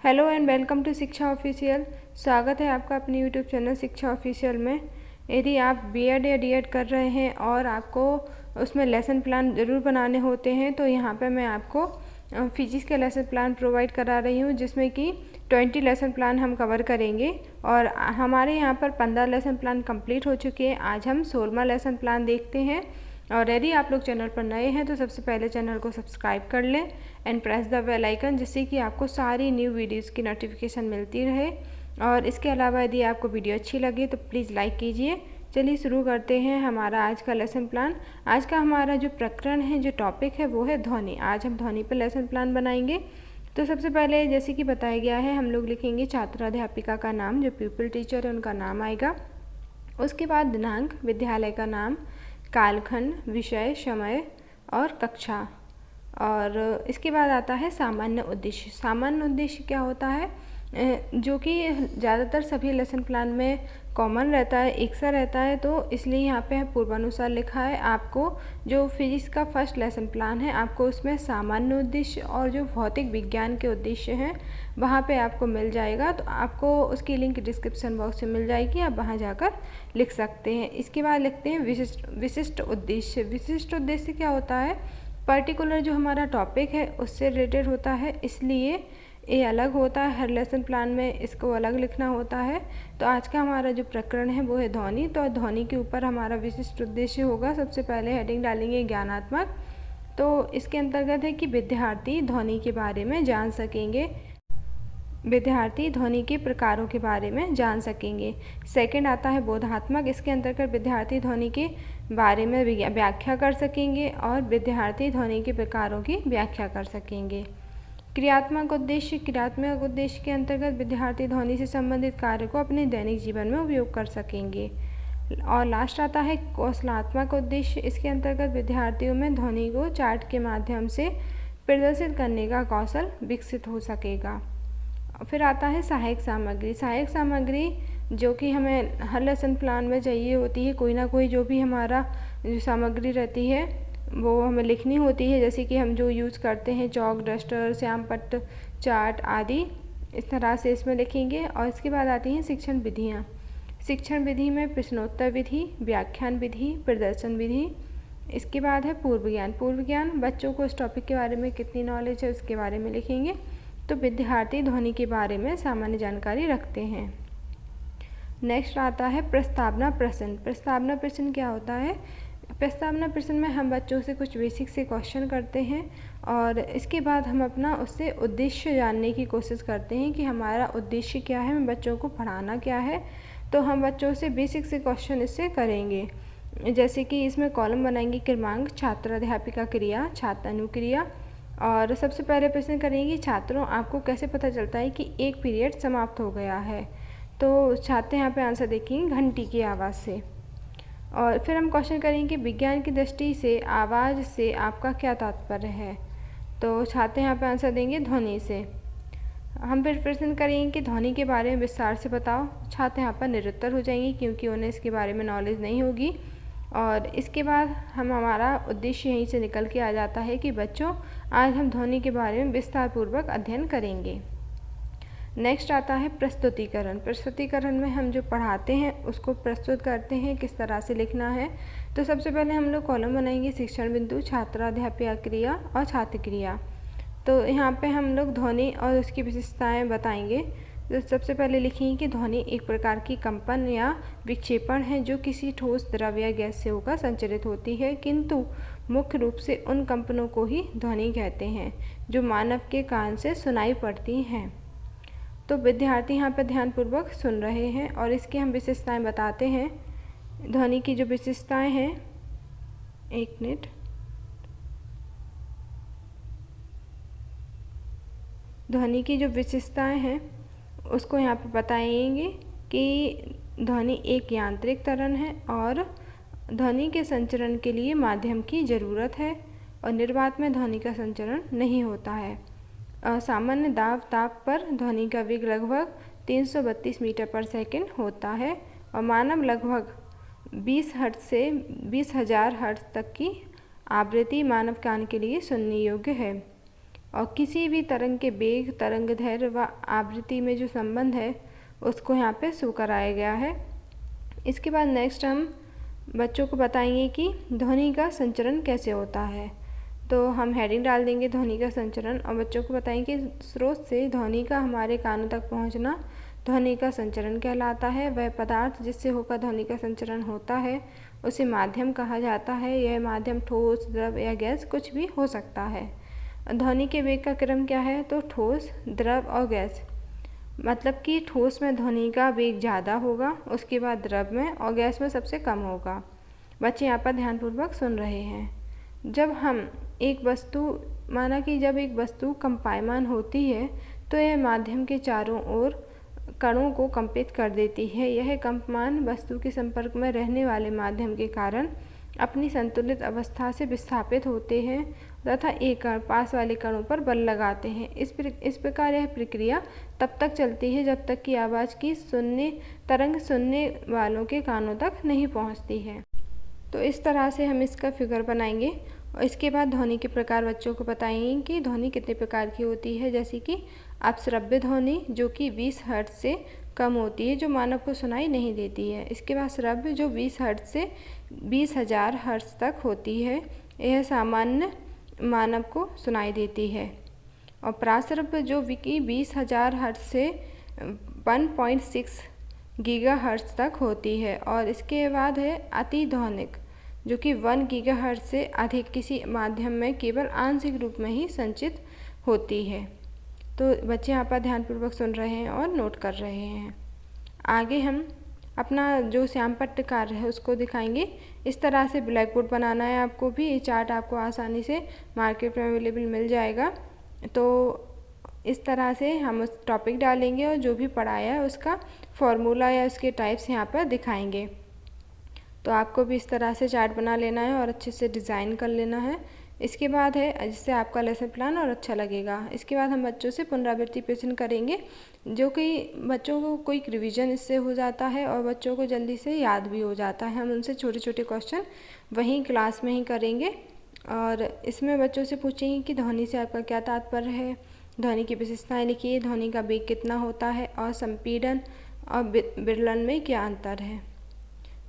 Hello and welcome to शिक्षा official. स्वागत है आपका अपने यूट्यूब चैनल शिक्षा ऑफिशियल में। यदि आप बीएड या डीएड कर रहे हैं और आपको उसमें लेसन प्लान ज़रूर बनाने होते हैं तो यहाँ पे मैं आपको फिजिक्स के लेसन प्लान प्रोवाइड करा रही हूँ, जिसमें कि 20 लेसन प्लान हम कवर करेंगे और हमारे यहाँ पर 15 लेसन प्लान कंप्लीट हो चुके हैं। आज हम 16वां लेसन प्लान देखते हैं। और यदि आप लोग चैनल पर नए हैं तो सबसे पहले चैनल को सब्सक्राइब कर लें and press the bell icon, जिससे कि आपको सारी न्यू वीडियोस की नोटिफिकेशन मिलती रहे। और इसके अलावा यदि आपको वीडियो अच्छी लगे तो प्लीज़ लाइक कीजिए। चलिए शुरू करते हैं हमारा आज का लेसन प्लान। आज का हमारा जो प्रकरण है, जो टॉपिक है, वो है ध्वनि। आज हम ध्वनि पर लेसन प्लान बनाएंगे। तो सबसे पहले जैसे कि बताया गया है, हम लोग लिखेंगे छात्र अध्यापिका का नाम, जो प्यूपिल टीचर है उनका नाम आएगा। उसके बाद दिनांक, विद्यालय का नाम, कालखंड, विषय, समय और कक्षा। और इसके बाद आता है सामान्य उद्देश्य। सामान्य उद्देश्य क्या होता है, जो कि ज़्यादातर सभी लेसन प्लान में कॉमन रहता है, एक सा रहता है, तो इसलिए यहाँ पे पूर्वानुसार लिखा है। आपको जो फिजिक्स का फर्स्ट लेसन प्लान है, आपको उसमें सामान्य उद्देश्य और जो भौतिक विज्ञान के उद्देश्य हैं वहाँ पे आपको मिल जाएगा। तो आपको उसकी लिंक डिस्क्रिप्शन बॉक्स में मिल जाएगी, आप वहाँ जाकर लिख सकते हैं। इसके बाद लिखते हैं विशिष्ट उद्देश्य। विशिष्ट उद्देश्य क्या होता है, पर्टिकुलर जो हमारा टॉपिक है उससे रिलेटेड होता है, इसलिए ये अलग होता है। हर लेसन प्लान में इसको अलग लिखना होता है। तो आज का हमारा जो प्रकरण है वो है ध्वनि। तो ध्वनि के ऊपर हमारा विशिष्ट उद्देश्य होगा। सबसे पहले हेडिंग डालेंगे ज्ञानात्मक। तो इसके अंतर्गत है कि विद्यार्थी ध्वनि के बारे में जान सकेंगे, विद्यार्थी ध्वनि के प्रकारों के बारे में जान सकेंगे। सेकंड आता है बोधात्मक। इसके अंतर्गत विद्यार्थी ध्वनि के बारे में व्याख्या कर सकेंगे और विद्यार्थी ध्वनि के प्रकारों की व्याख्या कर सकेंगे। क्रियात्मक उद्देश्य। क्रियात्मक उद्देश्य के अंतर्गत विद्यार्थी ध्वनि से संबंधित कार्य को अपने दैनिक जीवन में उपयोग कर सकेंगे। और लास्ट आता है कौशलात्मक उद्देश्य। इसके अंतर्गत विद्यार्थियों में ध्वनि को चार्ट के माध्यम से प्रदर्शित करने का कौशल विकसित हो सकेगा। फिर आता है सहायक सामग्री। सहायक सामग्री जो कि हमें हर लेसन प्लान में चाहिए होती है, कोई ना कोई जो भी हमारा जो सामग्री रहती है वो हमें लिखनी होती है। जैसे कि हम जो यूज़ करते हैं चौक, डस्टर, श्याम पट्ट, चार्ट आदि, इस तरह से इसमें लिखेंगे। और इसके बाद आती हैं शिक्षण विधियाँ। शिक्षण विधि में प्रश्नोत्तर विधि, व्याख्यान विधि, प्रदर्शन विधि। इसके बाद है पूर्व ज्ञान। पूर्व ज्ञान, बच्चों को इस टॉपिक के बारे में कितनी नॉलेज है उसके बारे में लिखेंगे। तो विद्यार्थी ध्वनि के बारे में सामान्य जानकारी रखते हैं। नेक्स्ट आता है प्रस्तावना प्रश्न। प्रस्तावना प्रश्न क्या होता है, प्रस्तावना प्रश्न में हम बच्चों से कुछ बेसिक से क्वेश्चन करते हैं और इसके बाद हम अपना उससे उद्देश्य जानने की कोशिश करते हैं कि हमारा उद्देश्य क्या है, हमें बच्चों को पढ़ाना क्या है। तो हम बच्चों से बेसिक से क्वेश्चन इससे करेंगे। जैसे कि इसमें कॉलम बनाएंगे क्रमांक, छात्र अध्यापिका क्रिया, छात्र अनुक्रिया। और सबसे पहले प्रश्न करेंगे, छात्रों आपको कैसे पता चलता है कि एक पीरियड समाप्त हो गया है। तो छात्र यहाँ पे आंसर देखेंगे घंटी की आवाज़ से। और फिर हम क्वेश्चन करेंगे विज्ञान की दृष्टि से आवाज़ से आपका क्या तात्पर्य है। तो छात्र यहाँ पे आंसर देंगे ध्वनि से। हम फिर प्रश्न करेंगे कि ध्वनि के बारे में विस्तार से बताओ। छात्र यहाँ पर निरुत्तर हो जाएंगे क्योंकि उन्हें इसके बारे में नॉलेज नहीं होगी। और इसके बाद हमारा उद्देश्य यहीं से निकल के आ जाता है कि बच्चों आज हम ध्वनि के बारे में विस्तार पूर्वक अध्ययन करेंगे। नेक्स्ट आता है प्रस्तुतिकरण। प्रस्तुतिकरण में हम जो पढ़ाते हैं उसको प्रस्तुत करते हैं, किस तरह से लिखना है। तो सबसे पहले हम लोग कॉलम बनाएंगे शिक्षण बिंदु, छात्र अध्यापिका क्रिया और छात्र क्रिया। तो यहाँ पे हम लोग ध्वनि और उसकी विशेषताएं बताएंगे। तो सबसे पहले लिखेंगे कि ध्वनि एक प्रकार की कंपन या विक्षेपण है जो किसी ठोस, द्रव या गैस से होकर संचरित होती है, किंतु मुख्य रूप से उन कंपनों को ही ध्वनि कहते हैं जो मानव के कान से सुनाई पड़ती हैं। तो विद्यार्थी यहाँ पर ध्यानपूर्वक सुन रहे हैं और इसकी हम विशेषताएं बताते हैं। ध्वनि की जो विशेषताएं हैं, एक मिनट, ध्वनि की जो विशेषताएं हैं उसको यहाँ पर बताएंगे कि ध्वनि एक यांत्रिक तरंग है और ध्वनि के संचरण के लिए माध्यम की ज़रूरत है और निर्वात में ध्वनि का संचरण नहीं होता है। सामान्य दाब ताप पर ध्वनि का वेग लगभग 332 मीटर पर सेकंड होता है और मानव लगभग 20 हर्ट्ज से 20,000 हर्ट्ज तक की आवृत्ति मानव कान के लिए सुनने योग्य है। और किसी भी तरंग के वेग, तरंग दैर्घ्य व आवृत्ति में जो संबंध है उसको यहाँ पे शो कराया गया है। इसके बाद नेक्स्ट हम बच्चों को बताएंगे कि ध्वनि का संचरण कैसे होता है। तो हम हेडिंग डाल देंगे ध्वनि का संचरण और बच्चों को बताएंगे कि स्रोत से ध्वनि का हमारे कानों तक पहुंचना ध्वनि का संचरण कहलाता है। वह पदार्थ जिससे होकर ध्वनि का संचरण होता है उसे माध्यम कहा जाता है। यह माध्यम ठोस, द्रव या गैस कुछ भी हो सकता है। ध्वनि के वेग का क्रम क्या है? तो ठोस, द्रव और गैस। मतलब कि ठोस में ध्वनि का वेग ज़्यादा होगा, उसके बाद द्रव में और गैस में सबसे कम होगा। बच्चे यहाँ पर ध्यानपूर्वक सुन रहे हैं। जब हम एक वस्तु माना कि जब एक वस्तु कंपायमान होती है तो यह माध्यम के चारों ओर कणों को कंपित कर देती है। यह कंपमान वस्तु के संपर्क में रहने वाले माध्यम के कारण अपनी संतुलित अवस्था से विस्थापित होते हैं तथा एक कण पास वाले कणों पर बल लगाते हैं। इस प्रकार यह प्रक्रिया तब तक चलती है जब तक कि आवाज़ की तरंग सुनने वालों के कानों तक नहीं पहुंचती है। तो इस तरह से हम इसका फिगर बनाएंगे और इसके बाद ध्वनि के प्रकार बच्चों को बताएंगे कि ध्वनि कितने प्रकार की होती है। जैसे कि अपश्रव्य ध्वनि जो कि 20 हर्ट्ज से कम होती है, जो मानव को सुनाई नहीं देती है। इसके बाद श्रव्य जो 20 हर्ट्ज से 20,000 हर्ट्ज तक होती है, यह सामान्य मानव को सुनाई देती है। और प्राश्रव्य जो कि 20,000 हर्ट्ज से 1.6 गीगाहर्ट्ज तक होती है। और इसके बाद है अतिध्वनिक जो कि 1 गीगाहर्ट्ज से अधिक किसी माध्यम में केवल आंशिक रूप में ही संचित होती है। तो बच्चे यहाँ पर ध्यानपूर्वक सुन रहे हैं और नोट कर रहे हैं। आगे हम अपना जो श्यामपट्ट कार्य है उसको दिखाएंगे। इस तरह से ब्लैक बोर्ड बनाना है आपको भी। ये चार्ट आपको आसानी से मार्केट में अवेलेबल मिल जाएगा। तो इस तरह से हम उस टॉपिक डालेंगे और जो भी पढ़ाया है उसका फॉर्मूला या उसके टाइप्स यहाँ पर दिखाएंगे। तो आपको भी इस तरह से चार्ट बना लेना है और अच्छे से डिज़ाइन कर लेना है। इसके बाद है जिससे आपका लेसन प्लान और अच्छा लगेगा। इसके बाद हम बच्चों से पुनरावृत्ति प्रश्न करेंगे जो कि बच्चों को कोई रिवीजन इससे हो जाता है और बच्चों को जल्दी से याद भी हो जाता है। हम उनसे छोटे छोटे क्वेश्चन वहीं क्लास में ही करेंगे और इसमें बच्चों से पूछेंगे कि ध्वनि से आपका क्या तात्पर्य है, ध्वनि की विशेषताएँ लिखिए, ध्वनि का वेग कितना होता है और संपीड़न और विरलन में क्या अंतर है।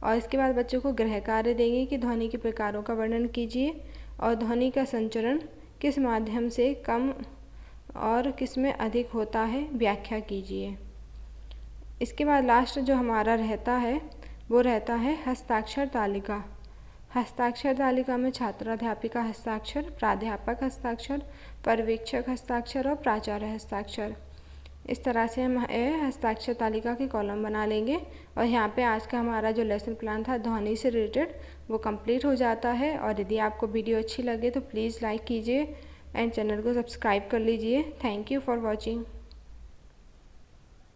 और इसके बाद बच्चों को गृह कार्य देंगे कि ध्वनि के प्रकारों का वर्णन कीजिए और ध्वनि का संचरण किस माध्यम से कम और किस में अधिक होता है व्याख्या कीजिए। इसके बाद लास्ट जो हमारा रहता है वो रहता है हस्ताक्षर तालिका। हस्ताक्षर तालिका में छात्राध्यापिका हस्ताक्षर, प्राध्यापक हस्ताक्षर, पर्यवेक्षक हस्ताक्षर और प्राचार्य हस्ताक्षर। इस तरह से हम हस्ताक्षर तालिका के कॉलम बना लेंगे और यहाँ पे आज का हमारा जो लेसन प्लान था ध्वनि से रिलेटेड वो कंप्लीट हो जाता है। और यदि आपको वीडियो अच्छी लगे तो प्लीज़ लाइक कीजिए एंड चैनल को सब्सक्राइब कर लीजिए। Thank you for watching.